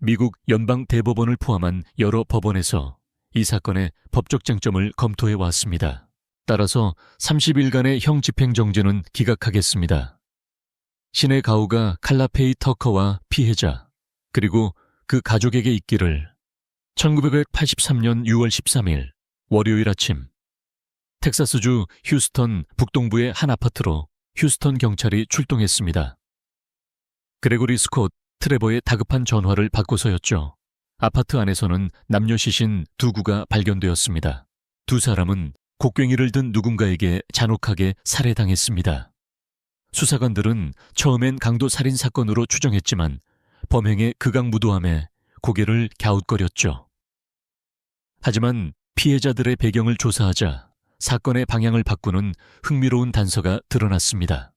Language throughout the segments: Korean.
미국 연방대법원을 포함한 여러 법원에서 이 사건의 법적 쟁점을 검토해 왔습니다. 따라서 30일간의 형 집행정지는 기각하겠습니다. 신의 가호가 칼라페이 터커와 피해자, 그리고 그 가족에게 있기를. 1983년 6월 13일 월요일 아침, 텍사스주 휴스턴 북동부의 한 아파트로 휴스턴 경찰이 출동했습니다. 그레고리 스콧 트레버의 다급한 전화를 받고서였죠. 아파트 안에서는 남녀 시신 두 구가 발견되었습니다. 두 사람은 곡괭이를 든 누군가에게 잔혹하게 살해당했습니다. 수사관들은 처음엔 강도 살인 사건으로 추정했지만 범행의 극악무도함에 고개를 갸웃거렸죠. 하지만 피해자들의 배경을 조사하자 사건의 방향을 바꾸는 흥미로운 단서가 드러났습니다.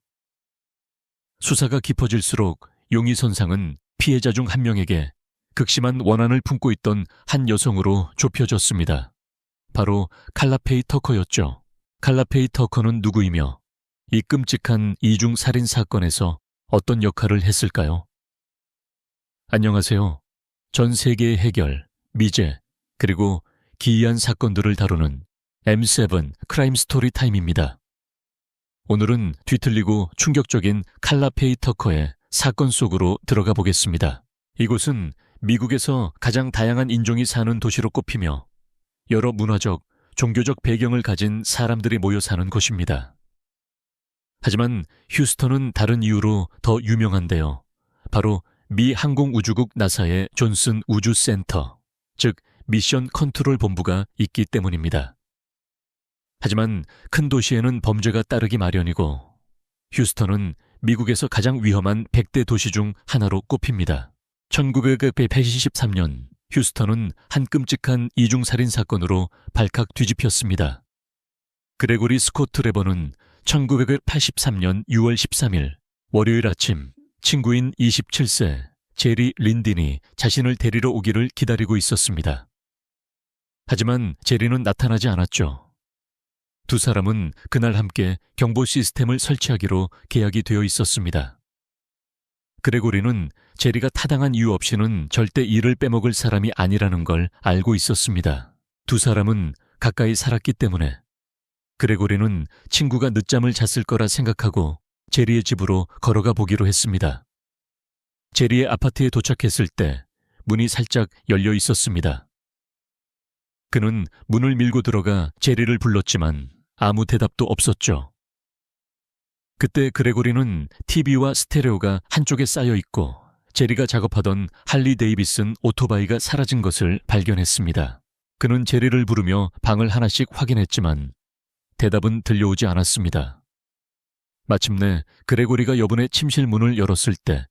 수사가 깊어질수록 용의 선상은 피해자 중 한 명에게 극심한 원한을 품고 있던 한 여성으로 좁혀졌습니다. 바로 칼라페이 터커였죠. 칼라페이 터커는 누구이며 이 끔찍한 이중 살인 사건에서 어떤 역할을 했을까요? 안녕하세요. 전 세계의 해결, 미제, 그리고 기이한 사건들을 다루는 M7 크라임 스토리 타임입니다. 오늘은 뒤틀리고 충격적인 칼라페이 터커의 사건 속으로 들어가 보겠습니다. 이곳은 미국에서 가장 다양한 인종이 사는 도시로 꼽히며 여러 문화적, 종교적 배경을 가진 사람들이 모여 사는 곳입니다. 하지만 휴스턴은 다른 이유로 더 유명한데요. 바로 미 항공우주국 나사의 존슨 우주센터, 즉 미션 컨트롤 본부가 있기 때문입니다. 하지만 큰 도시에는 범죄가 따르기 마련이고 휴스턴은 미국에서 가장 위험한 100대 도시 중 하나로 꼽힙니다. 1983년 휴스턴은 한 끔찍한 이중살인 사건으로 발칵 뒤집혔습니다. 그레고리 스콧 트레버는 1983년 6월 13일 월요일 아침 친구인 27세 제리 린딘이 자신을 데리러 오기를 기다리고 있었습니다. 하지만 제리는 나타나지 않았죠. 두 사람은 그날 함께 경보 시스템을 설치하기로 계약이 되어 있었습니다. 그레고리는 제리가 타당한 이유 없이는 절대 일을 빼먹을 사람이 아니라는 걸 알고 있었습니다. 두 사람은 가까이 살았기 때문에 그레고리는 친구가 늦잠을 잤을 거라 생각하고 제리의 집으로 걸어가 보기로 했습니다. 제리의 아파트에 도착했을 때 문이 살짝 열려 있었습니다. 그는 문을 밀고 들어가 제리를 불렀지만 아무 대답도 없었죠. 그때 그레고리는 TV와 스테레오가 한쪽에 쌓여 있고 제리가 작업하던 할리 데이비슨 오토바이가 사라진 것을 발견했습니다. 그는 제리를 부르며 방을 하나씩 확인했지만 대답은 들려오지 않았습니다. 마침내 그레고리가 여분의 침실 문을 열었을 때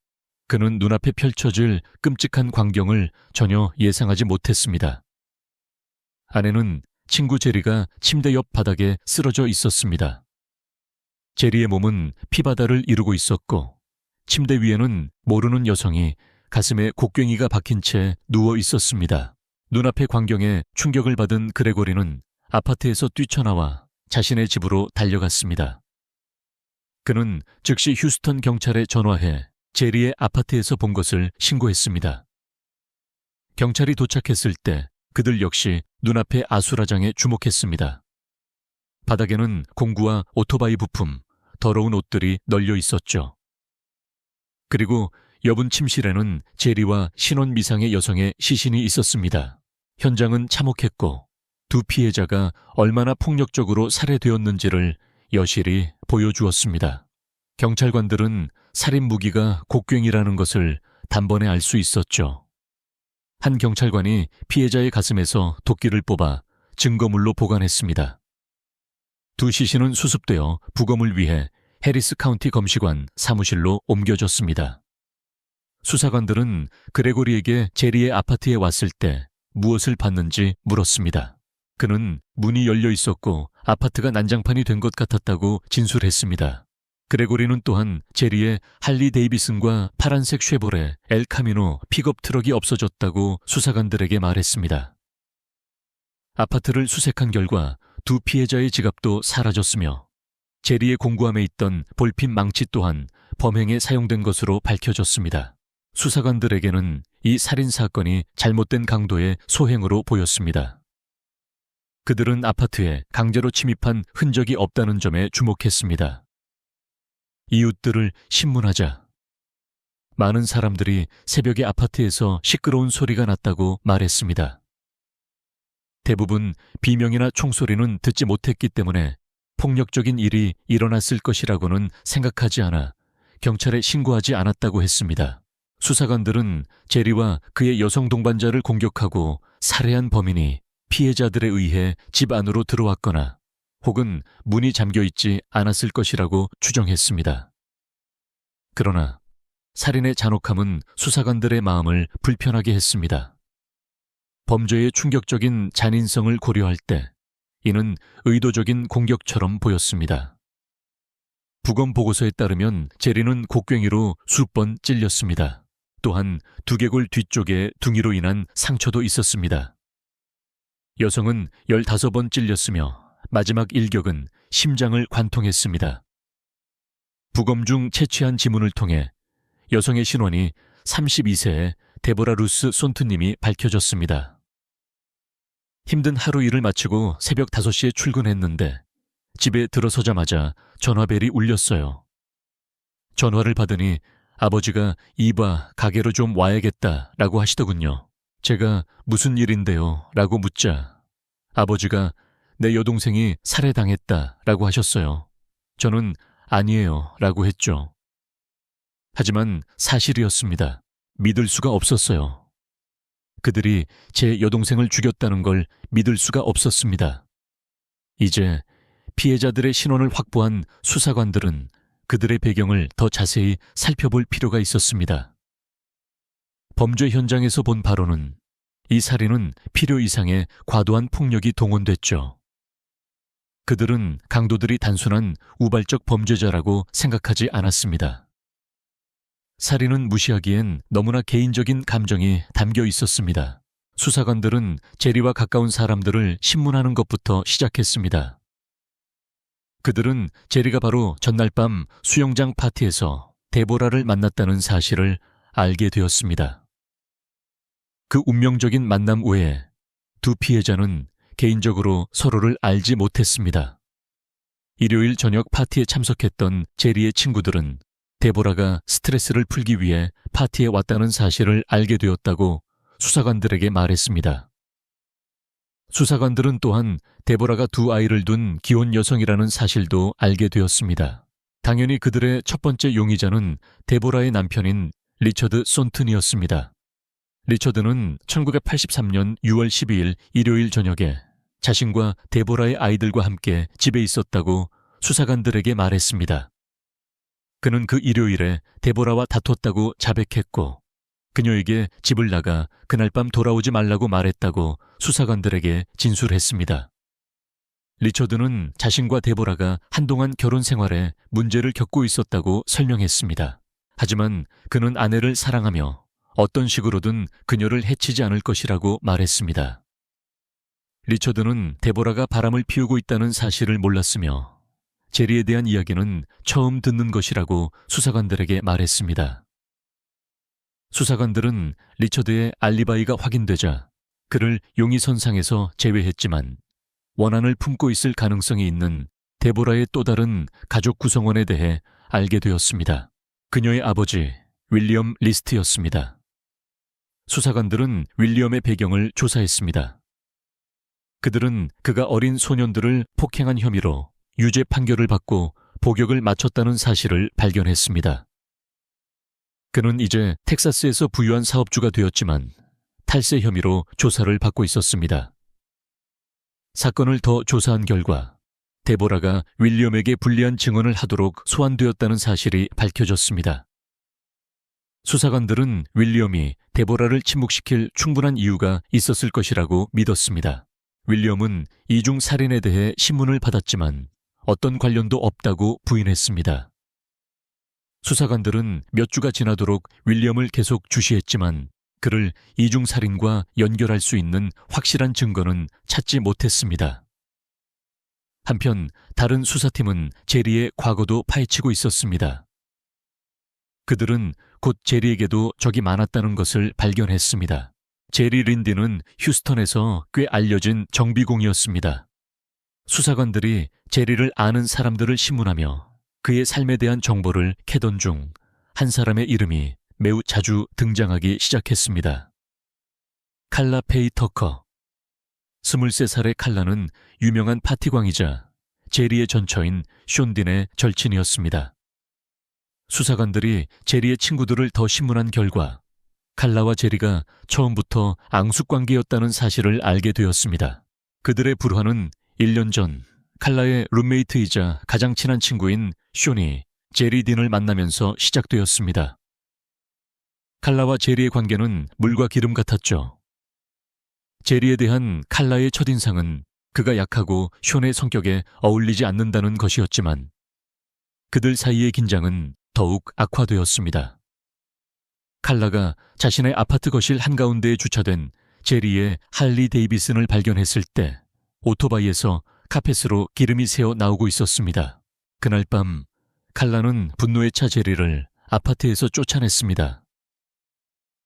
그는 눈앞에 펼쳐질 끔찍한 광경을 전혀 예상하지 못했습니다. 안에는 친구 제리가 침대 옆 바닥에 쓰러져 있었습니다. 제리의 몸은 피바다를 이루고 있었고 침대 위에는 모르는 여성이 가슴에 곡괭이가 박힌 채 누워 있었습니다. 눈앞의 광경에 충격을 받은 그레고리는 아파트에서 뛰쳐나와 자신의 집으로 달려갔습니다. 그는 즉시 휴스턴 경찰에 전화해 제리의 아파트에서 본 것을 신고했습니다. 경찰이 도착했을 때 그들 역시 눈앞의 아수라장에 주목했습니다. 바닥에는 공구와 오토바이 부품, 더러운 옷들이 널려 있었죠. 그리고 여분 침실에는 제리와 신원 미상의 여성의 시신이 있었습니다. 현장은 참혹했고 두 피해자가 얼마나 폭력적으로 살해되었는지를 여실히 보여주었습니다. 경찰관들은 살인 무기가 곡괭이라는 것을 단번에 알 수 있었죠. 한 경찰관이 피해자의 가슴에서 도끼를 뽑아 증거물로 보관했습니다. 두 시신은 수습되어 부검을 위해 해리스 카운티 검시관 사무실로 옮겨졌습니다. 수사관들은 그레고리에게 제리의 아파트에 왔을 때 무엇을 봤는지 물었습니다. 그는 문이 열려 있었고 아파트가 난장판이 된 것 같았다고 진술했습니다. 그레고리는 또한 제리의 할리 데이비슨과 파란색 쉐보레 엘 카미노 픽업 트럭이 없어졌다고 수사관들에게 말했습니다. 아파트를 수색한 결과 두 피해자의 지갑도 사라졌으며 제리의 공구함에 있던 볼핀 망치 또한 범행에 사용된 것으로 밝혀졌습니다. 수사관들에게는 이 살인사건이 잘못된 강도의 소행으로 보였습니다. 그들은 아파트에 강제로 침입한 흔적이 없다는 점에 주목했습니다. 이웃들을 신문하자 많은 사람들이 새벽에 아파트에서 시끄러운 소리가 났다고 말했습니다. 대부분 비명이나 총소리는 듣지 못했기 때문에 폭력적인 일이 일어났을 것이라고는 생각하지 않아 경찰에 신고하지 않았다고 했습니다. 수사관들은 제리와 그의 여성 동반자를 공격하고 살해한 범인이 피해자들에 의해 집 안으로 들어왔거나 혹은 문이 잠겨있지 않았을 것이라고 추정했습니다. 그러나 살인의 잔혹함은 수사관들의 마음을 불편하게 했습니다. 범죄의 충격적인 잔인성을 고려할 때 이는 의도적인 공격처럼 보였습니다. 부검 보고서에 따르면 제리는 곡괭이로 수십 번 찔렸습니다. 또한 두개골 뒤쪽에 둥이로 인한 상처도 있었습니다. 여성은 15번 찔렸으며 마지막 일격은 심장을 관통했습니다. 부검 중 채취한 지문을 통해 여성의 신원이 32세의 데보라 루스 손트님이 밝혀졌습니다. 힘든 하루 일을 마치고 새벽 5시에 출근했는데 집에 들어서자마자 전화벨이 울렸어요. 전화를 받으니 아버지가 이봐 가게로 좀 와야겠다라고 하시더군요. 제가 무슨 일인데요? 라고 묻자 아버지가 내 여동생이 살해당했다라고 하셨어요. 저는 아니에요 라고 했죠. 하지만 사실이었습니다. 믿을 수가 없었어요. 그들이 제 여동생을 죽였다는 걸 믿을 수가 없었습니다. 이제 피해자들의 신원을 확보한 수사관들은 그들의 배경을 더 자세히 살펴볼 필요가 있었습니다. 범죄 현장에서 본 바로는 이 살인은 필요 이상의 과도한 폭력이 동원됐죠. 그들은 강도들이 단순한 우발적 범죄자라고 생각하지 않았습니다. 살인은 무시하기엔 너무나 개인적인 감정이 담겨 있었습니다. 수사관들은 제리와 가까운 사람들을 신문하는 것부터 시작했습니다. 그들은 제리가 바로 전날 밤 수영장 파티에서 데보라를 만났다는 사실을 알게 되었습니다. 그 운명적인 만남 외에 두 피해자는 개인적으로 서로를 알지 못했습니다. 일요일 저녁 파티에 참석했던 제리의 친구들은 데보라가 스트레스를 풀기 위해 파티에 왔다는 사실을 알게 되었다고 수사관들에게 말했습니다. 수사관들은 또한 데보라가 두 아이를 둔 기혼 여성이라는 사실도 알게 되었습니다. 당연히 그들의 첫 번째 용의자는 데보라의 남편인 리처드 손튼이었습니다. 리처드는 1983년 6월 12일 일요일 저녁에 자신과 데보라의 아이들과 함께 집에 있었다고 수사관들에게 말했습니다. 그는 그 일요일에 데보라와 다퉜다고 자백했고 그녀에게 집을 나가 그날 밤 돌아오지 말라고 말했다고 수사관들에게 진술했습니다. 리처드는 자신과 데보라가 한동안 결혼 생활에 문제를 겪고 있었다고 설명했습니다. 하지만 그는 아내를 사랑하며 어떤 식으로든 그녀를 해치지 않을 것이라고 말했습니다. 리처드는 데보라가 바람을 피우고 있다는 사실을 몰랐으며 제리에 대한 이야기는 처음 듣는 것이라고 수사관들에게 말했습니다. 수사관들은 리처드의 알리바이가 확인되자 그를 용의선상에서 제외했지만 원한을 품고 있을 가능성이 있는 데보라의 또 다른 가족 구성원에 대해 알게 되었습니다. 그녀의 아버지 윌리엄 리스트였습니다. 수사관들은 윌리엄의 배경을 조사했습니다. 그들은 그가 어린 소년들을 폭행한 혐의로 유죄 판결을 받고 복역을 마쳤다는 사실을 발견했습니다. 그는 이제 텍사스에서 부유한 사업주가 되었지만 탈세 혐의로 조사를 받고 있었습니다. 사건을 더 조사한 결과 데보라가 윌리엄에게 불리한 증언을 하도록 소환되었다는 사실이 밝혀졌습니다. 수사관들은 윌리엄이 데보라를 침묵시킬 충분한 이유가 있었을 것이라고 믿었습니다. 윌리엄은 이중 살인에 대해 신문을 받았지만 어떤 관련도 없다고 부인했습니다. 수사관들은 몇 주가 지나도록 윌리엄을 계속 주시했지만 그를 이중 살인과 연결할 수 있는 확실한 증거는 찾지 못했습니다. 한편 다른 수사팀은 제리의 과거도 파헤치고 있었습니다. 그들은 곧 제리에게도 적이 많았다는 것을 발견했습니다. 제리 린디는 휴스턴에서 꽤 알려진 정비공이었습니다. 수사관들이 제리를 아는 사람들을 신문하며 그의 삶에 대한 정보를 캐던 중 한 사람의 이름이 매우 자주 등장하기 시작했습니다. 칼라 페이 터커. 23살의 칼라는 유명한 파티광이자 제리의 전처인 숀딘의 절친이었습니다. 수사관들이 제리의 친구들을 더 신문한 결과 칼라와 제리가 처음부터 앙숙관계였다는 사실을 알게 되었습니다. 그들의 불화는 1년 전 칼라의 룸메이트이자 가장 친한 친구인 숀이 제리 딘을 만나면서 시작되었습니다. 칼라와 제리의 관계는 물과 기름 같았죠. 제리에 대한 칼라의 첫인상은 그가 약하고 숀의 성격에 어울리지 않는다는 것이었지만 그들 사이의 긴장은 더욱 악화되었습니다. 칼라가 자신의 아파트 거실 한가운데에 주차된 제리의 할리 데이비슨을 발견했을 때 오토바이에서 카펫으로 기름이 새어 나오고 있었습니다. 그날 밤 칼라는 분노에 차 제리를 아파트에서 쫓아냈습니다.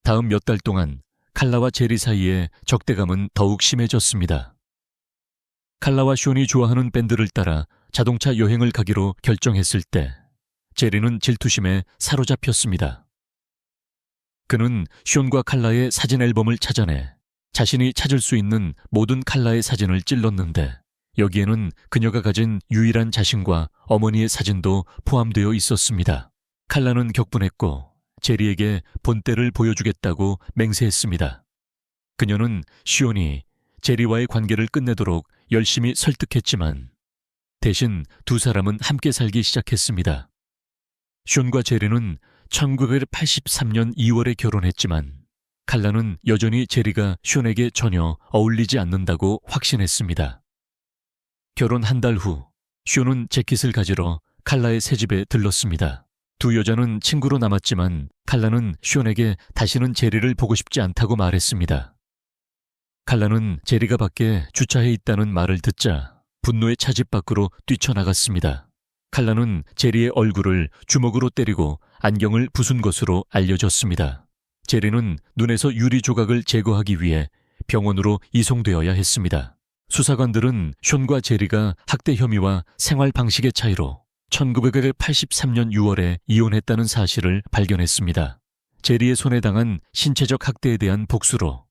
다음 몇 달 동안 칼라와 제리 사이의 적대감은 더욱 심해졌습니다. 칼라와 숀이 좋아하는 밴드를 따라 자동차 여행을 가기로 결정했을 때 제리는 질투심에 사로잡혔습니다. 그는 숀과 칼라의 사진 앨범을 찾아내 자신이 찾을 수 있는 모든 칼라의 사진을 찔렀는데 여기에는 그녀가 가진 유일한 자신과 어머니의 사진도 포함되어 있었습니다. 칼라는 격분했고 제리에게 본때를 보여주겠다고 맹세했습니다. 그녀는 숀이 제리와의 관계를 끝내도록 열심히 설득했지만 대신 두 사람은 함께 살기 시작했습니다. 숀과 제리는 1983년 2월에 결혼했지만 칼라는 여전히 제리가 숀에게 전혀 어울리지 않는다고 확신했습니다. 결혼 한 달 후 숀은 재킷을 가지러 칼라의 새집에 들렀습니다. 두 여자는 친구로 남았지만 칼라는 숀에게 다시는 제리를 보고 싶지 않다고 말했습니다. 칼라는 제리가 밖에 주차해 있다는 말을 듣자 분노의 차집 밖으로 뛰쳐나갔습니다. 칼라는 제리의 얼굴을 주먹으로 때리고 안경을 부순 것으로 알려졌습니다. 제리는 눈에서 유리 조각을 제거하기 위해 병원으로 이송되어야 했습니다. 수사관들은 숀과 제리가 학대 혐의와 생활 방식의 차이로 1983년 6월에 이혼했다는 사실을 발견했습니다. 제리의 손에 당한 신체적 학대에 대한 복수로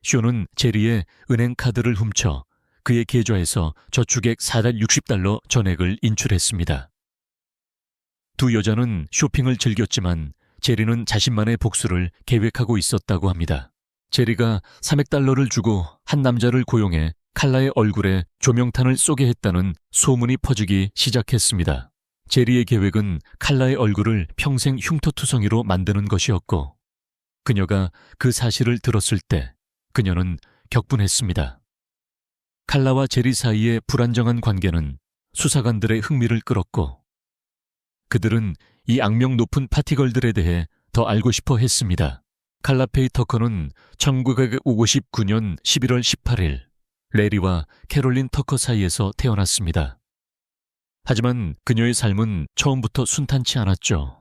숀은 제리의 은행 카드를 훔쳐 그의 계좌에서 저축액 $460 전액을 인출했습니다. 두 여자는 쇼핑을 즐겼지만 제리는 자신만의 복수를 계획하고 있었다고 합니다. 제리가 $300를 주고 한 남자를 고용해 칼라의 얼굴에 조명탄을 쏘게 했다는 소문이 퍼지기 시작했습니다. 제리의 계획은 칼라의 얼굴을 평생 흉터투성이로 만드는 것이었고 그녀가 그 사실을 들었을 때 그녀는 격분했습니다. 칼라와 제리 사이의 불안정한 관계는 수사관들의 흥미를 끌었고 그들은 이 악명 높은 파티걸들에 대해 더 알고 싶어 했습니다. 칼라 페이 터커는 1959년 11월 18일 레리와 캐롤린 터커 사이에서 태어났습니다. 하지만 그녀의 삶은 처음부터 순탄치 않았죠.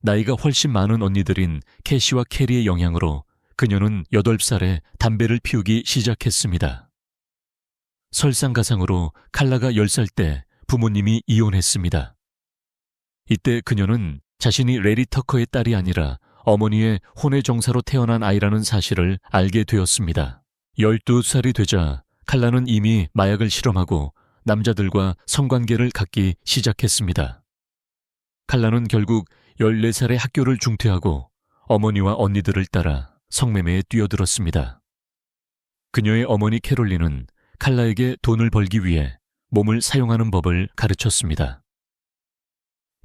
나이가 훨씬 많은 언니들인 캐시와 캐리의 영향으로 그녀는 8살에 담배를 피우기 시작했습니다. 설상가상으로 칼라가 10살 때 부모님이 이혼했습니다. 이때 그녀는 자신이 레리 터커의 딸이 아니라 어머니의 혼외정사로 태어난 아이라는 사실을 알게 되었습니다. 12살이 되자 칼라는 이미 마약을 실험하고 남자들과 성관계를 갖기 시작했습니다. 칼라는 결국 14살에 학교를 중퇴하고 어머니와 언니들을 따라 성매매에 뛰어들었습니다. 그녀의 어머니 캐롤린은 칼라에게 돈을 벌기 위해 몸을 사용하는 법을 가르쳤습니다.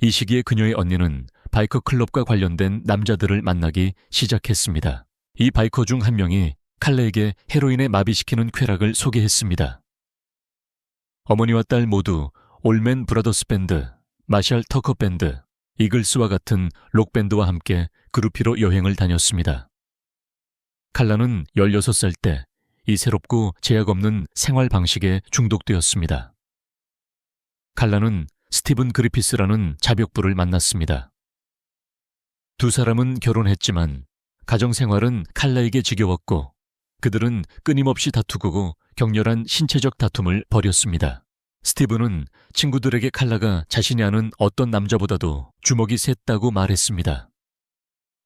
이 시기에 그녀의 언니는 바이커 클럽과 관련된 남자들을 만나기 시작했습니다. 이 바이커 중 한 명이 칼라에게 헤로인에 마비시키는 쾌락을 소개했습니다. 어머니와 딸 모두 올맨 브라더스 밴드, 마샬 터커 밴드, 이글스와 같은 록밴드와 함께 그루피로 여행을 다녔습니다. 칼라는 16살 때 이 새롭고 제약 없는 생활 방식에 중독되었습니다. 칼라는 스티븐 그리피스라는 자벽부를 만났습니다. 두 사람은 결혼했지만 가정생활은 칼라에게 지겨웠고 그들은 끊임없이 다투고 격렬한 신체적 다툼을 벌였습니다. 스티브는 친구들에게 칼라가 자신이 아는 어떤 남자보다도 주먹이 셌다고 말했습니다.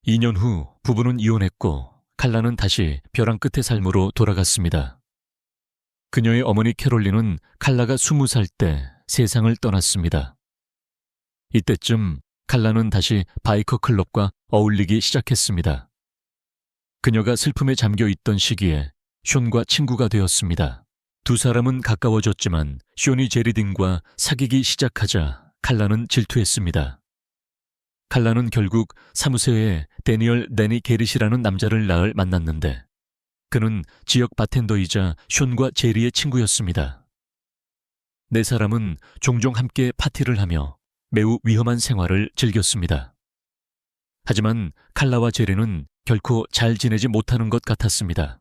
2년 후 부부는 이혼했고 칼라는 다시 벼랑 끝의 삶으로 돌아갔습니다. 그녀의 어머니 캐롤린은 칼라가 20살 때 세상을 떠났습니다. 이때쯤 칼라는 다시 바이커 클럽과 어울리기 시작했습니다. 그녀가 슬픔에 잠겨 있던 시기에 숀과 친구가 되었습니다. 두 사람은 가까워졌지만 숀이 제리딘과 사귀기 시작하자 칼라는 질투했습니다. 칼라는 결국 사무소에 데니얼 데니 게릿이라는 남자를 만났는데 그는 지역 바텐더이자 숀과 제리의 친구였습니다. 네 사람은 종종 함께 파티를 하며 매우 위험한 생활을 즐겼습니다. 하지만 칼라와 제리는 결코 잘 지내지 못하는 것 같았습니다.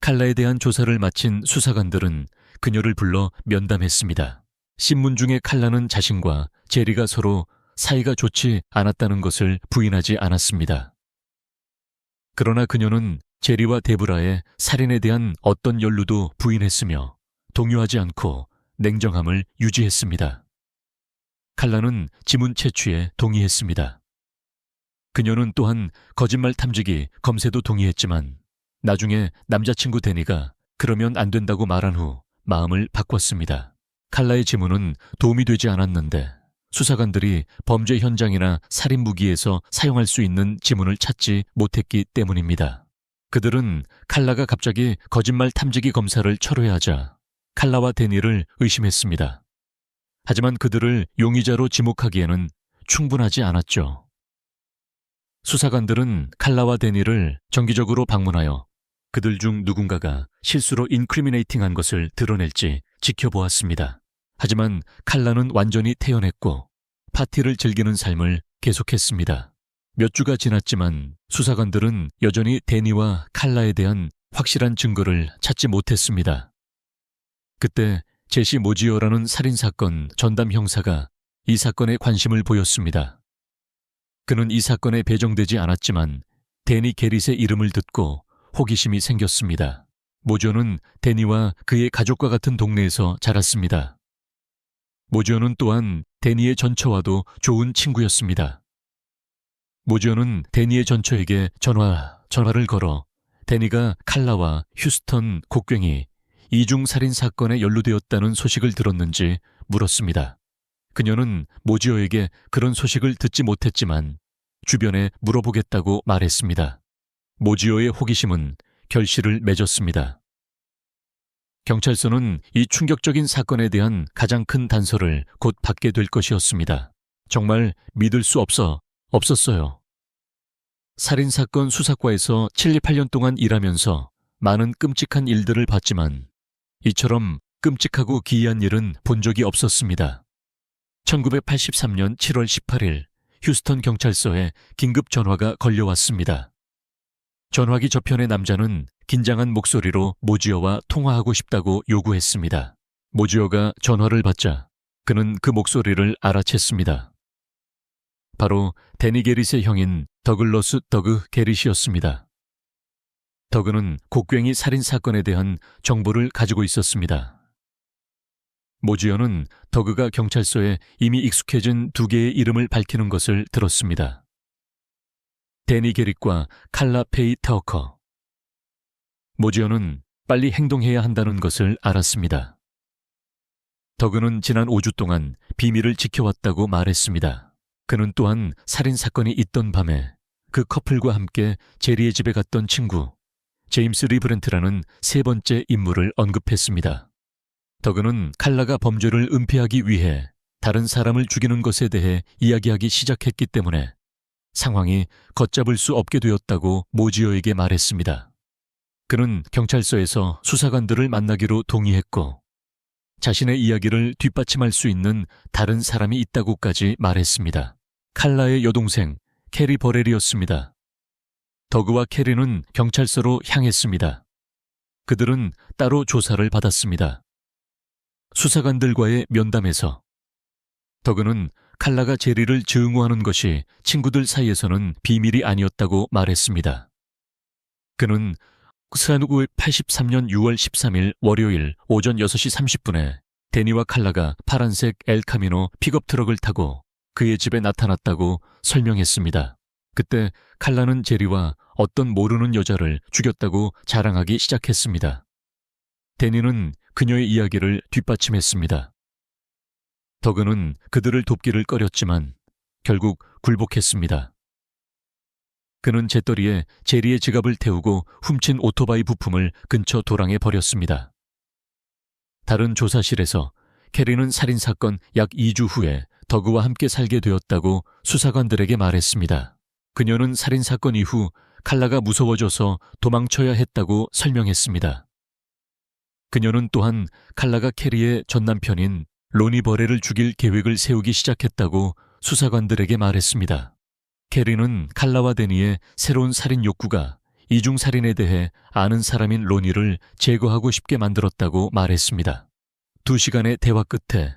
칼라에 대한 조사를 마친 수사관들은 그녀를 불러 면담했습니다. 신문 중에 칼라는 자신과 제리가 서로 사이가 좋지 않았다는 것을 부인하지 않았습니다. 그러나 그녀는 제리와 데브라의 살인에 대한 어떤 연루도 부인했으며 동요하지 않고 냉정함을 유지했습니다. 칼라는 지문 채취에 동의했습니다. 그녀는 또한 거짓말 탐지기 검사도 동의했지만 나중에 남자친구 데니가 그러면 안 된다고 말한 후 마음을 바꿨습니다. 칼라의 지문은 도움이 되지 않았는데 수사관들이 범죄 현장이나 살인 무기에서 사용할 수 있는 지문을 찾지 못했기 때문입니다. 그들은 칼라가 갑자기 거짓말 탐지기 검사를 철회하자 칼라와 데니를 의심했습니다. 하지만 그들을 용의자로 지목하기에는 충분하지 않았죠. 수사관들은 칼라와 데니를 정기적으로 방문하여 그들 중 누군가가 실수로 인크리미네이팅한 것을 드러낼지 지켜보았습니다. 하지만 칼라는 완전히 태연했고 파티를 즐기는 삶을 계속했습니다. 몇 주가 지났지만 수사관들은 여전히 데니와 칼라에 대한 확실한 증거를 찾지 못했습니다. 그때 제시 모지어라는 살인사건 전담 형사가 이 사건에 관심을 보였습니다. 그는 이 사건에 배정되지 않았지만 데니 게릿의 이름을 듣고 호기심이 생겼습니다. 모지어는 데니와 그의 가족과 같은 동네에서 자랐습니다. 모지어는 또한 데니의 전처와도 좋은 친구였습니다. 모지어는 데니의 전처에게 전화를 걸어 데니가 칼라와 휴스턴 곡괭이 이중 살인 사건에 연루되었다는 소식을 들었는지 물었습니다. 그녀는 모지어에게 그런 소식을 듣지 못했지만 주변에 물어보겠다고 말했습니다. 모지어의 호기심은 결실을 맺었습니다. 경찰서는 이 충격적인 사건에 대한 가장 큰 단서를 곧 받게 될 것이었습니다. 정말 믿을 수 없었어요. 살인사건 수사과에서 7, 8년 동안 일하면서 많은 끔찍한 일들을 봤지만 이처럼 끔찍하고 기이한 일은 본 적이 없었습니다. 1983년 7월 18일 휴스턴 경찰서에 긴급 전화가 걸려왔습니다. 전화기 저편의 남자는 긴장한 목소리로 모지어와 통화하고 싶다고 요구했습니다. 모지어가 전화를 받자 그는 그 목소리를 알아챘습니다. 바로 데니 게릿의 형인 더글러스 더그 게릿이었습니다. 더그는 곡괭이 살인 사건에 대한 정보를 가지고 있었습니다. 모지어는 더그가 경찰서에 이미 익숙해진 두 개의 이름을 밝히는 것을 들었습니다. 데니 게릿과 칼라 페이 터커. 모지어는 빨리 행동해야 한다는 것을 알았습니다. 더그는 지난 5주 동안 비밀을 지켜왔다고 말했습니다. 그는 또한 살인사건이 있던 밤에 그 커플과 함께 제리의 집에 갔던 친구 제임스 리브렌트라는 세 번째 인물을 언급했습니다. 더그는 칼라가 범죄를 은폐하기 위해 다른 사람을 죽이는 것에 대해 이야기하기 시작했기 때문에 상황이 걷잡을 수 없게 되었다고 모지어에게 말했습니다. 그는 경찰서에서 수사관들을 만나기로 동의했고 자신의 이야기를 뒷받침할 수 있는 다른 사람이 있다고까지 말했습니다. 칼라의 여동생 캐리 버렐이었습니다. 더그와 캐리는 경찰서로 향했습니다. 그들은 따로 조사를 받았습니다. 수사관들과의 면담에서 더그는 칼라가 제리를 증오하는 것이 친구들 사이에서는 비밀이 아니었다고 말했습니다. 그는 1983년 6월 13일 월요일 오전 6시 30분에 데니와 칼라가 파란색 엘카미노 픽업 트럭을 타고 그의 집에 나타났다고 설명했습니다. 그때 칼라는 제리와 어떤 모르는 여자를 죽였다고 자랑하기 시작했습니다. 데니는 그녀의 이야기를 뒷받침했습니다. 더그는 그들을 돕기를 꺼렸지만 결국 굴복했습니다. 그는 재떨이에 제리의 지갑을 태우고 훔친 오토바이 부품을 근처 도랑에 버렸습니다. 다른 조사실에서 캐리는 살인사건 약 2주 후에 더그와 함께 살게 되었다고 수사관들에게 말했습니다. 그녀는 살인사건 이후 칼라가 무서워져서 도망쳐야 했다고 설명했습니다. 그녀는 또한 칼라가 캐리의 전남편인 로니 버레를 죽일 계획을 세우기 시작했다고 수사관들에게 말했습니다. 캐리는 칼라와 데니의 새로운 살인 욕구가 이중살인에 대해 아는 사람인 로니를 제거하고 싶게 만들었다고 말했습니다. 2시간의 대화 끝에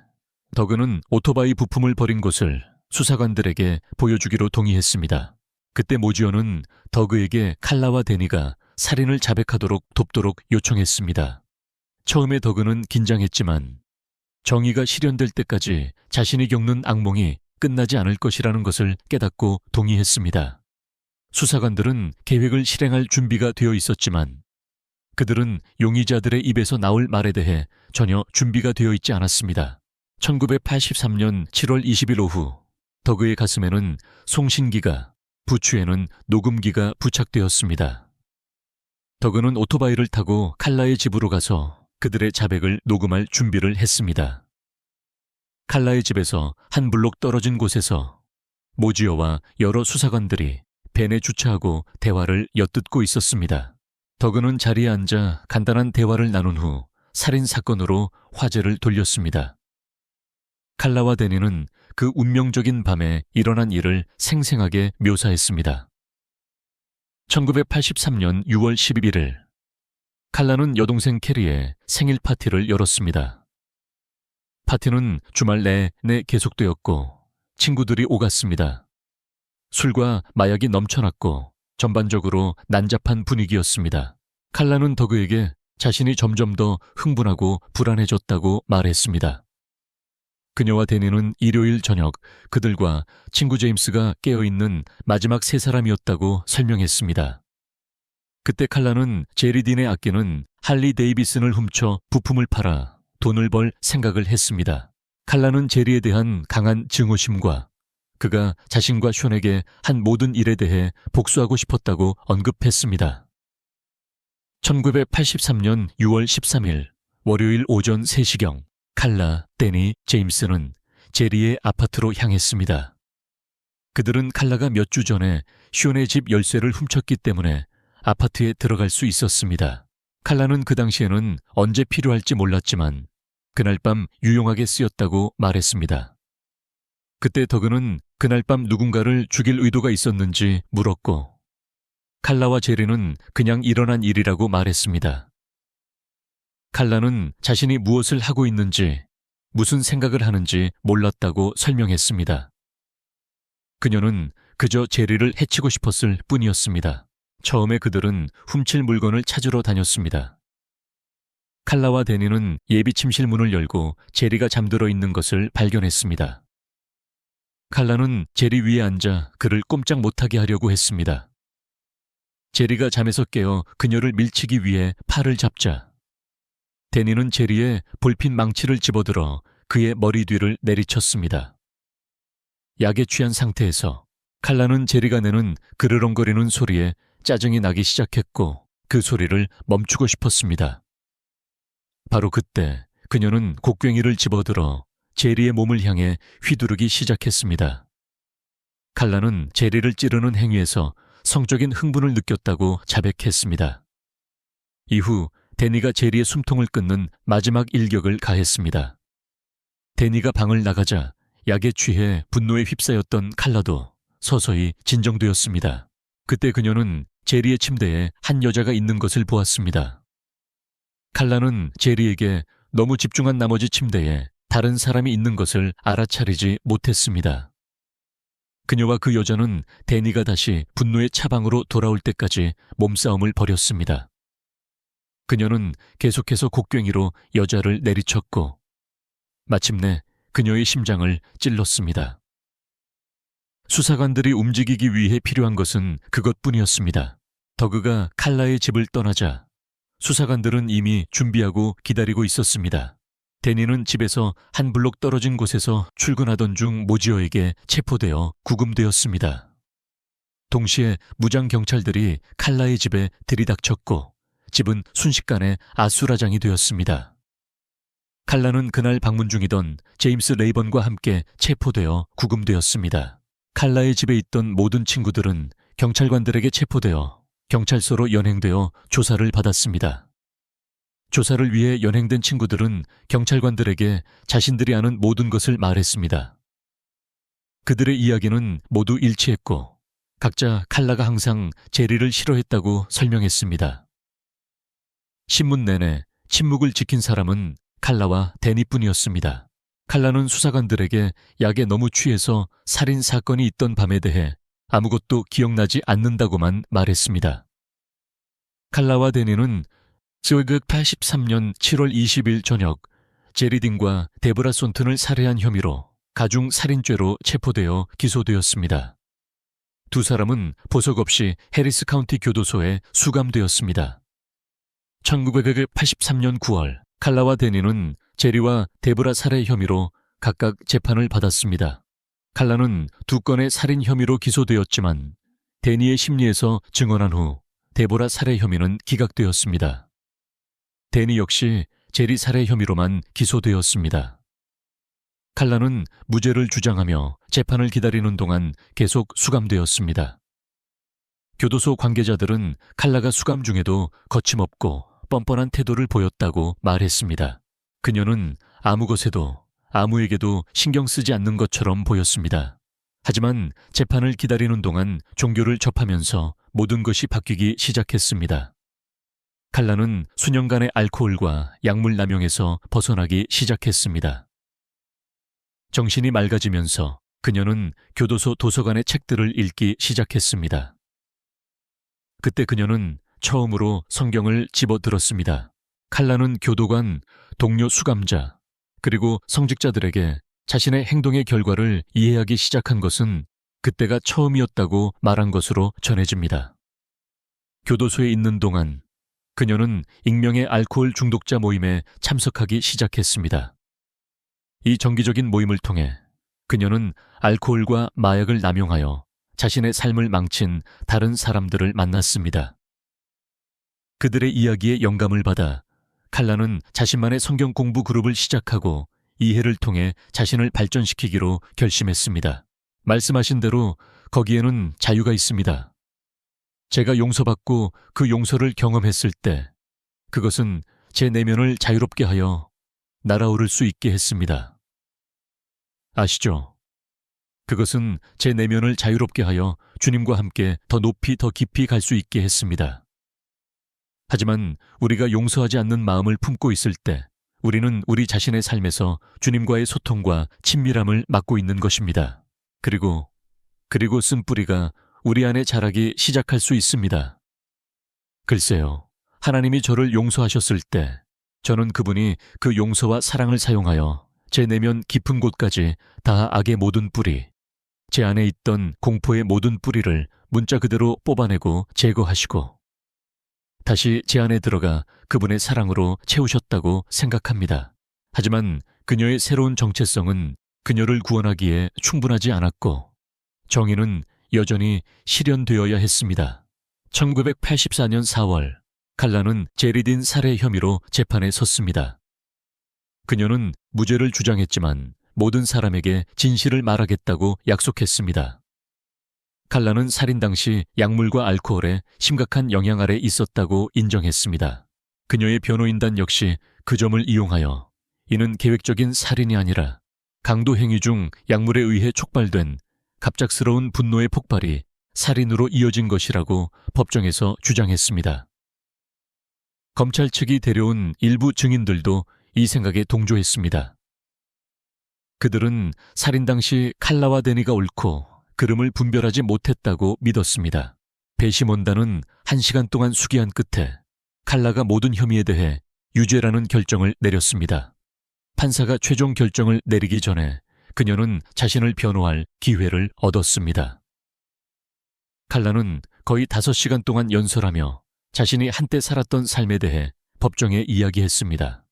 더그는 오토바이 부품을 버린 곳을 수사관들에게 보여주기로 동의했습니다. 그때 모지어는 더그에게 칼라와 데니가 살인을 자백하도록 돕도록 요청했습니다. 처음에 더그는 긴장했지만 정의가 실현될 때까지 자신이 겪는 악몽이 끝나지 않을 것이라는 것을 깨닫고 동의했습니다. 수사관들은 계획을 실행할 준비가 되어 있었지만 그들은 용의자들의 입에서 나올 말에 대해 전혀 준비가 되어 있지 않았습니다. 1983년 7월 20일 오후 더그의 가슴에는 송신기가, 부추에는 녹음기가 부착되었습니다. 더그는 오토바이를 타고 칼라의 집으로 가서 그들의 자백을 녹음할 준비를 했습니다. 칼라의 집에서 한 블록 떨어진 곳에서 모지어와 여러 수사관들이 벤에 주차하고 대화를 엿듣고 있었습니다. 더그는 자리에 앉아 간단한 대화를 나눈 후 살인 사건으로 화제를 돌렸습니다. 칼라와 데니는 그 운명적인 밤에 일어난 일을 생생하게 묘사했습니다. 1983년 6월 11일 칼라는 여동생 캐리의 생일 파티를 열었습니다. 파티는 주말 내내 계속되었고 친구들이 오갔습니다. 술과 마약이 넘쳐났고 전반적으로 난잡한 분위기였습니다. 칼라는 더그에게 자신이 점점 더 흥분하고 불안해졌다고 말했습니다. 그녀와 데니는 일요일 저녁 그들과 친구 제임스가 깨어있는 마지막 세 사람이었다고 설명했습니다. 그때 칼라는 제리 딘의 아끼는 할리 데이비슨을 훔쳐 부품을 팔아 돈을 벌 생각을 했습니다. 칼라는 제리에 대한 강한 증오심과 그가 자신과 숀에게 한 모든 일에 대해 복수하고 싶었다고 언급했습니다. 1983년 6월 13일 월요일 오전 3시경 칼라, 데니, 제임스는 제리의 아파트로 향했습니다. 그들은 칼라가 몇 주 전에 숀의 집 열쇠를 훔쳤기 때문에 아파트에 들어갈 수 있었습니다. 칼라는 그 당시에는 언제 필요할지 몰랐지만 그날 밤 유용하게 쓰였다고 말했습니다. 그때 더그는 그날 밤 누군가를 죽일 의도가 있었는지 물었고 칼라와 제리는 그냥 일어난 일이라고 말했습니다. 칼라는 자신이 무엇을 하고 있는지, 무슨 생각을 하는지 몰랐다고 설명했습니다. 그녀는 그저 제리를 해치고 싶었을 뿐이었습니다. 처음에 그들은 훔칠 물건을 찾으러 다녔습니다. 칼라와 데니는 예비 침실 문을 열고 제리가 잠들어 있는 것을 발견했습니다. 칼라는 제리 위에 앉아 그를 꼼짝 못하게 하려고 했습니다. 제리가 잠에서 깨어 그녀를 밀치기 위해 팔을 잡자 데니는 제리의 볼핀 망치를 집어들어 그의 머리 뒤를 내리쳤습니다. 약에 취한 상태에서 칼라는 제리가 내는 그르렁거리는 소리에 짜증이 나기 시작했고 그 소리를 멈추고 싶었습니다. 바로 그때 그녀는 곡괭이를 집어들어 제리의 몸을 향해 휘두르기 시작했습니다. 칼라는 제리를 찌르는 행위에서 성적인 흥분을 느꼈다고 자백했습니다. 이후 데니가 제리의 숨통을 끊는 마지막 일격을 가했습니다. 데니가 방을 나가자 약에 취해 분노에 휩싸였던 칼라도 서서히 진정되었습니다. 그때 그녀는 제리의 침대에 한 여자가 있는 것을 보았습니다. 칼라는 제리에게 너무 집중한 나머지 침대에 다른 사람이 있는 것을 알아차리지 못했습니다. 그녀와 그 여자는 데니가 다시 분노의 차방으로 돌아올 때까지 몸싸움을 벌였습니다. 그녀는 계속해서 곡괭이로 여자를 내리쳤고 마침내 그녀의 심장을 찔렀습니다. 수사관들이 움직이기 위해 필요한 것은 그것뿐이었습니다. 더그가 칼라의 집을 떠나자 수사관들은 이미 준비하고 기다리고 있었습니다. 데니는 집에서 한 블록 떨어진 곳에서 출근하던 중 모지어에게 체포되어 구금되었습니다. 동시에 무장 경찰들이 칼라의 집에 들이닥쳤고 집은 순식간에 아수라장이 되었습니다. 칼라는 그날 방문 중이던 제임스 레이번과 함께 체포되어 구금되었습니다. 칼라의 집에 있던 모든 친구들은 경찰관들에게 체포되어 경찰서로 연행되어 조사를 받았습니다. 조사를 위해 연행된 친구들은 경찰관들에게 자신들이 아는 모든 것을 말했습니다. 그들의 이야기는 모두 일치했고 각자 칼라가 항상 제리를 싫어했다고 설명했습니다. 신문 내내 침묵을 지킨 사람은 칼라와 데니뿐이었습니다. 칼라는 수사관들에게 약에 너무 취해서 살인 사건이 있던 밤에 대해 아무것도 기억나지 않는다고만 말했습니다. 칼라와 데니는 1983년 7월 20일 저녁 제리딘과 데브라 손튼을 살해한 혐의로 가중 살인죄로 체포되어 기소되었습니다. 두 사람은 보석 없이 해리스 카운티 교도소에 수감되었습니다. 1983년 9월 칼라와 데니는 제리와 데브라 살해 혐의로 각각 재판을 받았습니다. 칼라는 두 건의 살인 혐의로 기소되었지만 데니의 심리에서 증언한 후 데보라 살해 혐의는 기각되었습니다. 데니 역시 제리 살해 혐의로만 기소되었습니다. 칼라는 무죄를 주장하며 재판을 기다리는 동안 계속 수감되었습니다. 교도소 관계자들은 칼라가 수감 중에도 거침없고 뻔뻔한 태도를 보였다고 말했습니다. 그녀는 아무 것에도 아무에게도 신경 쓰지 않는 것처럼 보였습니다. 하지만 재판을 기다리는 동안 종교를 접하면서 모든 것이 바뀌기 시작했습니다. 칼라는 수년간의 알코올과 약물 남용에서 벗어나기 시작했습니다. 정신이 맑아지면서 그녀는 교도소 도서관의 책들을 읽기 시작했습니다. 그때 그녀는 처음으로 성경을 집어들었습니다. 칼라는 교도관, 동료 수감자, 그리고 성직자들에게 자신의 행동의 결과를 이해하기 시작한 것은 그때가 처음이었다고 말한 것으로 전해집니다. 교도소에 있는 동안 그녀는 익명의 알코올 중독자 모임에 참석하기 시작했습니다. 이 정기적인 모임을 통해 그녀는 알코올과 마약을 남용하여 자신의 삶을 망친 다른 사람들을 만났습니다. 그들의 이야기에 영감을 받아 칼라는 자신만의 성경 공부 그룹을 시작하고 이해를 통해 자신을 발전시키기로 결심했습니다. 말씀하신 대로 거기에는 자유가 있습니다. 제가 용서받고 그 용서를 경험했을 때 그것은 제 내면을 자유롭게 하여 날아오를 수 있게 했습니다. 아시죠? 그것은 제 내면을 자유롭게 하여 주님과 함께 더 높이 더 깊이 갈 수 있게 했습니다. 하지만 우리가 용서하지 않는 마음을 품고 있을 때 우리는 우리 자신의 삶에서 주님과의 소통과 친밀함을 막고 있는 것입니다. 그리고 쓴뿌리가 우리 안에 자라기 시작할 수 있습니다. 글쎄요, 하나님이 저를 용서하셨을 때 저는 그분이 그 용서와 사랑을 사용하여 제 내면 깊은 곳까지 다 악의 모든 뿌리, 제 안에 있던 공포의 모든 뿌리를 문자 그대로 뽑아내고 제거하시고 다시 제 안에 들어가 그분의 사랑으로 채우셨다고 생각합니다. 하지만 그녀의 새로운 정체성은 그녀를 구원하기에 충분하지 않았고 정의는 여전히 실현되어야 했습니다. 1984년 4월 칼라는 제리딘 살해 혐의로 재판에 섰습니다. 그녀는 무죄를 주장했지만 모든 사람에게 진실을 말하겠다고 약속했습니다. 칼라는 살인 당시 약물과 알코올에 심각한 영향 아래 있었다고 인정했습니다. 그녀의 변호인단 역시 그 점을 이용하여 이는 계획적인 살인이 아니라 강도 행위 중 약물에 의해 촉발된 갑작스러운 분노의 폭발이 살인으로 이어진 것이라고 법정에서 주장했습니다. 검찰 측이 데려온 일부 증인들도 이 생각에 동조했습니다. 그들은 살인 당시 칼라와 데니가 옳고 그름을 분별하지 못했다고 믿었습니다. 배심원단은 1시간 동안 수기한 끝에 칼라가 모든 혐의에 대해 유죄라는 결정을 내렸습니다. 판사가 최종 결정을 내리기 전에 그녀는 자신을 변호할 기회를 얻었습니다. 칼라는 거의 5시간 동안 연설하며 자신이 한때 살았던 삶에 대해 법정에 이야기했습니다.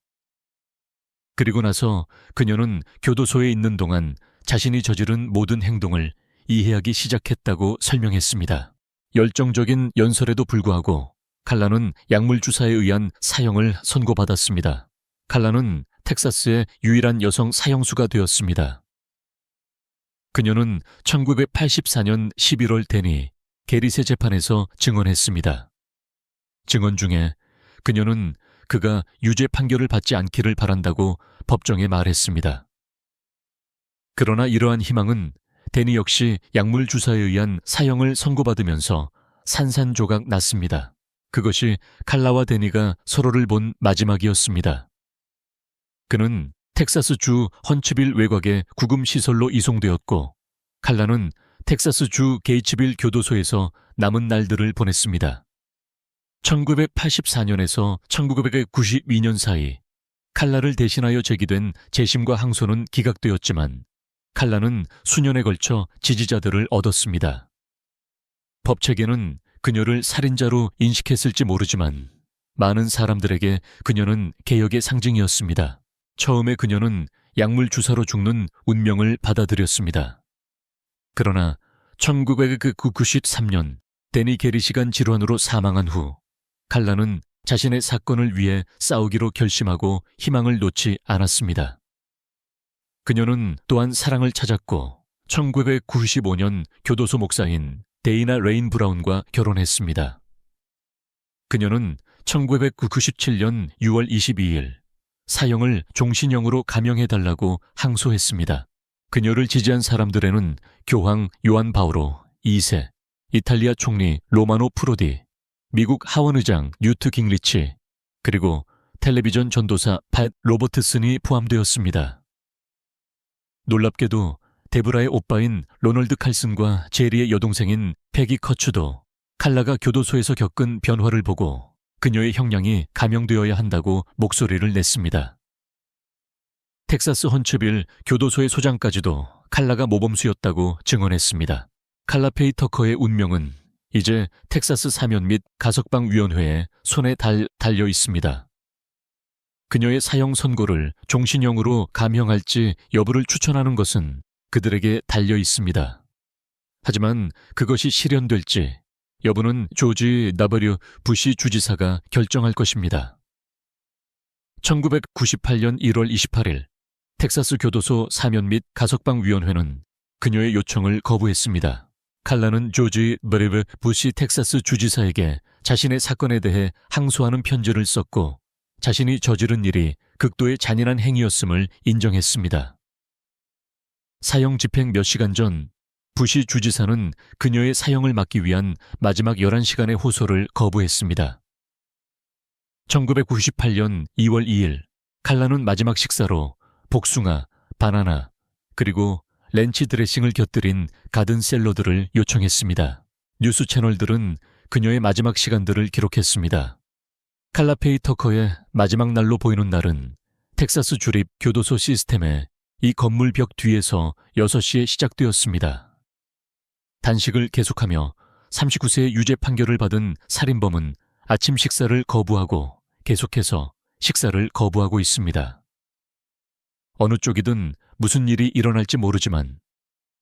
그리고 나서 그녀는 교도소에 있는 동안 자신이 저지른 모든 행동을 이해하기 시작했다고 설명했습니다. 열정적인 연설에도 불구하고 칼라는 약물 주사에 의한 사형을 선고받았습니다. 칼라는 텍사스의 유일한 여성 사형수가 되었습니다. 그녀는 1984년 11월 데니 게리세 재판에서 증언했습니다. 증언 중에 그녀는 그가 유죄 판결을 받지 않기를 바란다고 법정에 말했습니다. 그러나 이러한 희망은 데니 역시 약물 주사에 의한 사형을 선고받으면서 산산조각 났습니다. 그것이 칼라와 데니가 서로를 본 마지막이었습니다. 그는 텍사스주 헌츠빌 외곽의 구금시설로 이송되었고 칼라는 텍사스주 게이츠빌 교도소에서 남은 날들을 보냈습니다. 1984년에서 1992년 사이 칼라를 대신하여 제기된 재심과 항소는 기각되었지만 칼라는 수년에 걸쳐 지지자들을 얻었습니다. 법체계는 그녀를 살인자로 인식했을지 모르지만 많은 사람들에게 그녀는 개혁의 상징이었습니다. 처음에 그녀는 약물 주사로 죽는 운명을 받아들였습니다. 그러나 1993년 데니 게리시간 질환으로 사망한 후 칼라는 자신의 사건을 위해 싸우기로 결심하고 희망을 놓지 않았습니다. 그녀는 또한 사랑을 찾았고 1995년 교도소 목사인 데이나 레인 브라운과 결혼했습니다. 그녀는 1997년 6월 22일 사형을 종신형으로 감형해달라고 항소했습니다. 그녀를 지지한 사람들에는 교황 요한 바오로 2세, 이탈리아 총리 로마노 프로디, 미국 하원의장 뉴트 깅리치, 그리고 텔레비전 전도사 팻 로버트슨이 포함되었습니다. 놀랍게도 데브라의 오빠인 로널드 칼슨과 제리의 여동생인 패기 커츠도 칼라가 교도소에서 겪은 변화를 보고 그녀의 형량이 감형되어야 한다고 목소리를 냈습니다. 텍사스 헌츠빌 교도소의 소장까지도 칼라가 모범수였다고 증언했습니다. 칼라 페이 터커의 운명은 이제 텍사스 사면 및 가석방위원회에 손에 달려 있습니다. 그녀의 사형 선고를 종신형으로 감형할지 여부를 추천하는 것은 그들에게 달려 있습니다. 하지만 그것이 실현될지 여부는 조지 W. 부시 주지사가 결정할 것입니다. 1998년 1월 28일 텍사스 교도소 사면 및 가석방위원회는 그녀의 요청을 거부했습니다. 칼라는 조지 W. 부시 텍사스 주지사에게 자신의 사건에 대해 항소하는 편지를 썼고 자신이 저지른 일이 극도의 잔인한 행위였음을 인정했습니다. 사형 집행 몇 시간 전 부시 주지사는 그녀의 사형을 막기 위한 마지막 11시간의 호소를 거부했습니다. 1998년 2월 2일 칼라는 마지막 식사로 복숭아, 바나나, 그리고 렌치 드레싱을 곁들인 가든 샐러드를 요청했습니다. 뉴스 채널들은 그녀의 마지막 시간들을 기록했습니다. 칼라 페이 터커의 마지막 날로 보이는 날은 텍사스 주립 교도소 시스템의 이 건물 벽 뒤에서 6시에 시작되었습니다. 단식을 계속하며 39세의 유죄 판결을 받은 살인범은 아침 식사를 거부하고 계속해서 식사를 거부하고 있습니다. 어느 쪽이든 무슨 일이 일어날지 모르지만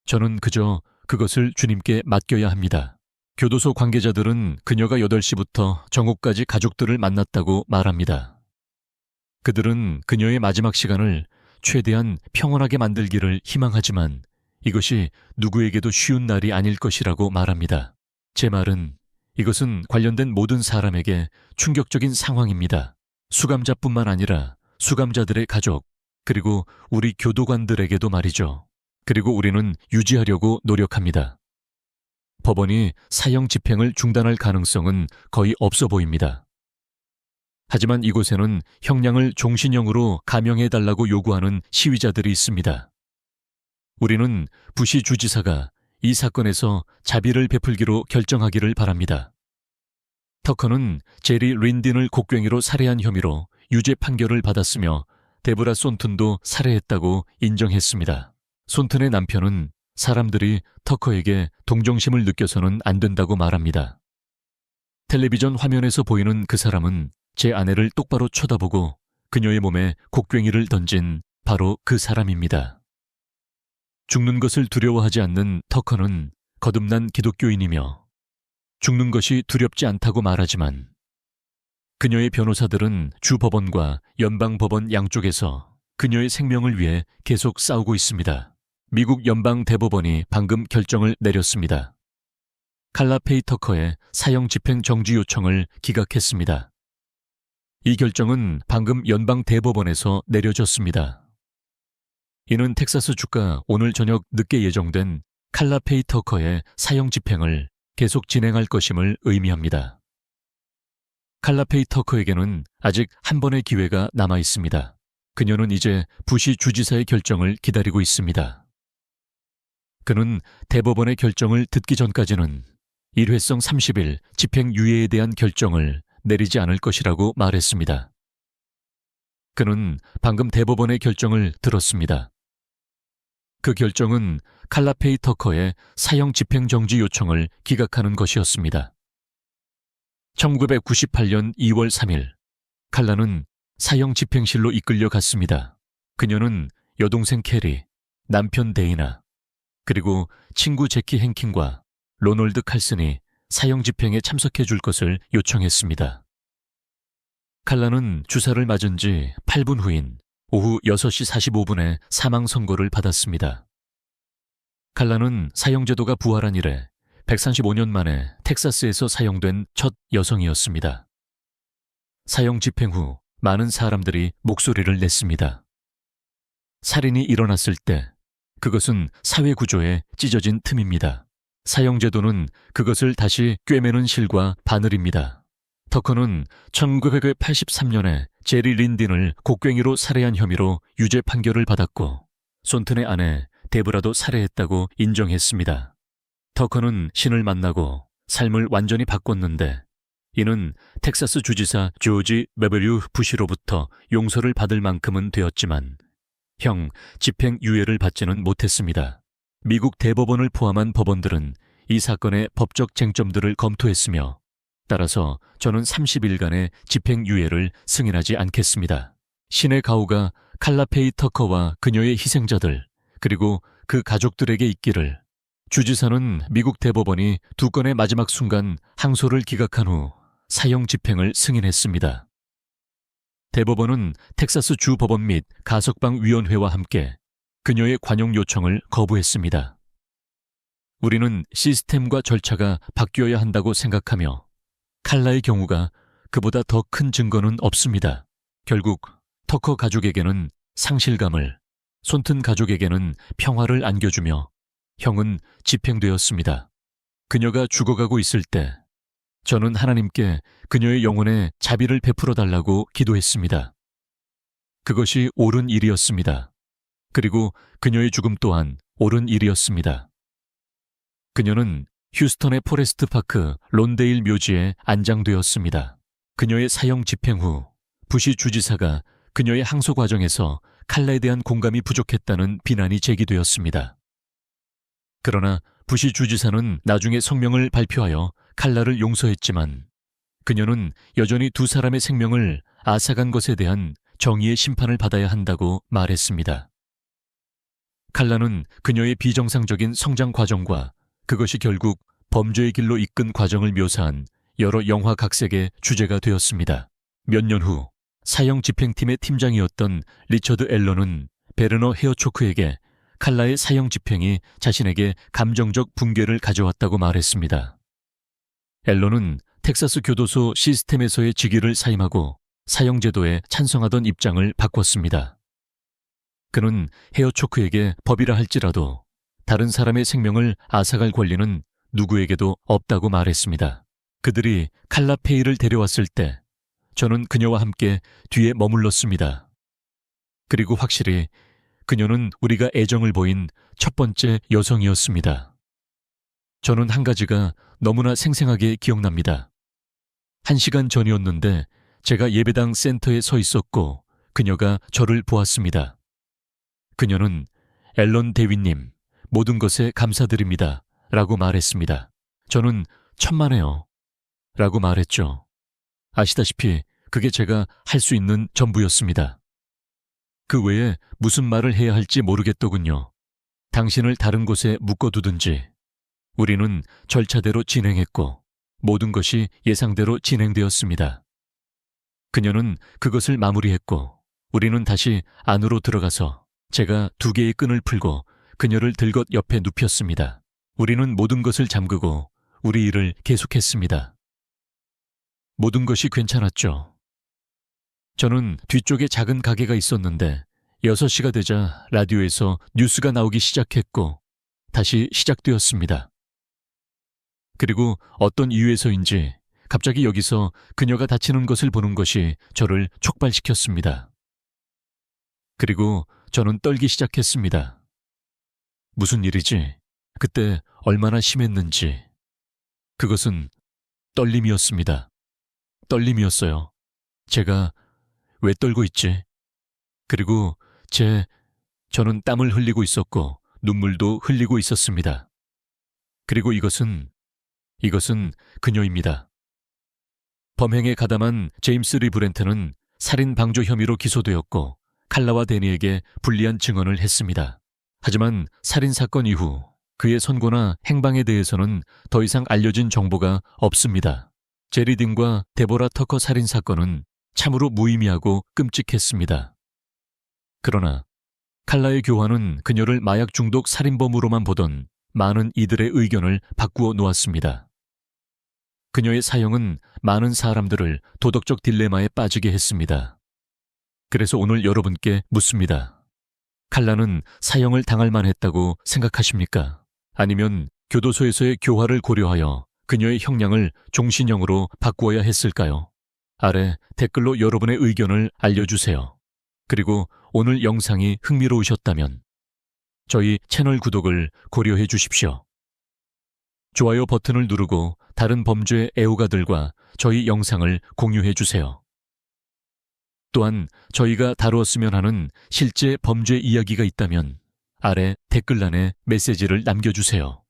저는 그저 그것을 주님께 맡겨야 합니다. 교도소 관계자들은 그녀가 8시부터 정오까지 가족들을 만났다고 말합니다. 그들은 그녀의 마지막 시간을 최대한 평온하게 만들기를 희망하지만 이것이 누구에게도 쉬운 날이 아닐 것이라고 말합니다. 제 말은 이것은 관련된 모든 사람에게 충격적인 상황입니다. 수감자뿐만 아니라 수감자들의 가족, 그리고 우리 교도관들에게도 말이죠. 그리고 우리는 유지하려고 노력합니다. 법원이 사형 집행을 중단할 가능성은 거의 없어 보입니다. 하지만 이곳에는 형량을 종신형으로 감형해달라고 요구하는 시위자들이 있습니다. 우리는 부시 주지사가 이 사건에서 자비를 베풀기로 결정하기를 바랍니다. 터커는 제리 린딘을 곡괭이로 살해한 혐의로 유죄 판결을 받았으며 데브라 손튼도 살해했다고 인정했습니다. 손튼의 남편은 사람들이 터커에게 동정심을 느껴서는 안 된다고 말합니다. 텔레비전 화면에서 보이는 그 사람은 제 아내를 똑바로 쳐다보고 그녀의 몸에 곡괭이를 던진 바로 그 사람입니다. 죽는 것을 두려워하지 않는 터커는 거듭난 기독교인이며 죽는 것이 두렵지 않다고 말하지만 그녀의 변호사들은 주법원과 연방법원 양쪽에서 그녀의 생명을 위해 계속 싸우고 있습니다. 미국 연방대법원이 방금 결정을 내렸습니다. 칼라 페이 터커의 사형 집행 정지 요청을 기각했습니다. 이 결정은 방금 연방대법원에서 내려졌습니다. 이는 텍사스 주가 오늘 저녁 늦게 예정된 칼라 페이 터커의 사형 집행을 계속 진행할 것임을 의미합니다. 칼라 페이 터커에게는 아직 한 번의 기회가 남아 있습니다. 그녀는 이제 부시 주지사의 결정을 기다리고 있습니다. 그는 대법원의 결정을 듣기 전까지는 일회성 30일 집행유예에 대한 결정을 내리지 않을 것이라고 말했습니다. 그는 방금 대법원의 결정을 들었습니다. 그 결정은 칼라 페이 터커의 사형 집행 정지 요청을 기각하는 것이었습니다. 1998년 2월 3일, 칼라는 사형 집행실로 이끌려 갔습니다. 그녀는 여동생 캐리, 남편 데이나, 그리고 친구 제키 행킨과 로널드 칼슨이 사형 집행에 참석해 줄 것을 요청했습니다. 칼라는 주사를 맞은 지 8분 후인 오후 6시 45분에 사망 선고를 받았습니다. 칼라는 사형제도가 부활한 이래 135년 만에 텍사스에서 사형된 첫 여성이었습니다. 사형 집행 후 많은 사람들이 목소리를 냈습니다. 살인이 일어났을 때 그것은 사회 구조에 찢어진 틈입니다. 사형제도는 그것을 다시 꿰매는 실과 바늘입니다. 터커는 1983년에 제리 린딘을 곡괭이로 살해한 혐의로 유죄 판결을 받았고 손튼의 아내 데브라도 살해했다고 인정했습니다. 터커는 신을 만나고 삶을 완전히 바꿨는데 이는 텍사스 주지사 조지 메버류 부시로부터 용서를 받을 만큼은 되었지만 형 집행유예를 받지는 못했습니다. 미국 대법원을 포함한 법원들은 이 사건의 법적 쟁점들을 검토했으며 따라서 저는 30일간의 집행유예를 승인하지 않겠습니다. 신의 가호가 칼라 페이 터커와 그녀의 희생자들 그리고 그 가족들에게 있기를. 주지사는 미국 대법원이 두 건의 마지막 순간 항소를 기각한 후 사형 집행을 승인했습니다. 대법원은 텍사스 주 법원 및 가석방 위원회와 함께 그녀의 관용 요청을 거부했습니다. 우리는 시스템과 절차가 바뀌어야 한다고 생각하며 칼라의 경우가 그보다 더 큰 증거는 없습니다. 결국 터커 가족에게는 상실감을, 손튼 가족에게는 평화를 안겨주며 형은 집행되었습니다. 그녀가 죽어가고 있을 때 저는 하나님께 그녀의 영혼에 자비를 베풀어 달라고 기도했습니다. 그것이 옳은 일이었습니다. 그리고 그녀의 죽음 또한 옳은 일이었습니다. 그녀는 휴스턴의 포레스트 파크 론데일 묘지에 안장되었습니다. 그녀의 사형 집행 후 부시 주지사가 그녀의 항소 과정에서 칼라에 대한 공감이 부족했다는 비난이 제기되었습니다. 그러나 부시 주지사는 나중에 성명을 발표하여 칼라를 용서했지만 그녀는 여전히 두 사람의 생명을 앗아간 것에 대한 정의의 심판을 받아야 한다고 말했습니다. 칼라는 그녀의 비정상적인 성장 과정과 그것이 결국 범죄의 길로 이끈 과정을 묘사한 여러 영화 각색의 주제가 되었습니다. 몇 년 후 사형 집행팀의 팀장이었던 리처드 앨런은 베르너 헤어초크에게 칼라의 사형 집행이 자신에게 감정적 붕괴를 가져왔다고 말했습니다. 앨런은 텍사스 교도소 시스템에서의 직위를 사임하고 사형제도에 찬성하던 입장을 바꿨습니다. 그는 헤어초크에게 법이라 할지라도 다른 사람의 생명을 앗아갈 권리는 누구에게도 없다고 말했습니다. 그들이 칼라 페이를 데려왔을 때 저는 그녀와 함께 뒤에 머물렀습니다. 그리고 확실히 그녀는 우리가 애정을 보인 첫 번째 여성이었습니다. 저는 한 가지가 너무나 생생하게 기억납니다. 1시간 전이었는데 제가 예배당 센터에 서 있었고 그녀가 저를 보았습니다. 그녀는 앨런 대위님, 모든 것에 감사드립니다. 라고 말했습니다. 저는 천만에요. 라고 말했죠. 아시다시피 그게 제가 할 수 있는 전부였습니다. 그 외에 무슨 말을 해야 할지 모르겠더군요. 당신을 다른 곳에 묶어두든지. 우리는 절차대로 진행했고 모든 것이 예상대로 진행되었습니다. 그녀는 그것을 마무리했고 우리는 다시 안으로 들어가서 제가 2개의 끈을 풀고 그녀를 들것 옆에 눕혔습니다. 우리는 모든 것을 잠그고 우리 일을 계속했습니다. 모든 것이 괜찮았죠. 저는 뒤쪽에 작은 가게가 있었는데 6시가 되자 라디오에서 뉴스가 나오기 시작했고 다시 시작되었습니다. 그리고 어떤 이유에서인지 갑자기 여기서 그녀가 다치는 것을 보는 것이 저를 촉발시켰습니다. 그리고 저는 떨기 시작했습니다. 무슨 일이지? 그때 얼마나 심했는지. 그것은 떨림이었습니다. 떨림이었어요. 제가 왜 떨고 있지? 그리고 저는 땀을 흘리고 있었고 눈물도 흘리고 있었습니다. 그리고 이것은 그녀입니다. 범행에 가담한 제임스 리 브렌트는 살인 방조 혐의로 기소되었고 칼라와 데니에게 불리한 증언을 했습니다. 하지만 살인 사건 이후 그의 선고나 행방에 대해서는 더 이상 알려진 정보가 없습니다. 제리 딘과 데보라 터커 살인 사건은 참으로 무의미하고 끔찍했습니다. 그러나 칼라의 교환은 그녀를 마약 중독 살인범으로만 보던 많은 이들의 의견을 바꾸어 놓았습니다. 그녀의 사형은 많은 사람들을 도덕적 딜레마에 빠지게 했습니다. 그래서 오늘 여러분께 묻습니다. 칼라는 사형을 당할 만했다고 생각하십니까? 아니면 교도소에서의 교화를 고려하여 그녀의 형량을 종신형으로 바꾸어야 했을까요? 아래 댓글로 여러분의 의견을 알려주세요. 그리고 오늘 영상이 흥미로우셨다면 저희 채널 구독을 고려해 주십시오. 좋아요 버튼을 누르고 다른 범죄 애호가들과 저희 영상을 공유해 주세요. 또한 저희가 다루었으면 하는 실제 범죄 이야기가 있다면 아래 댓글란에 메시지를 남겨주세요.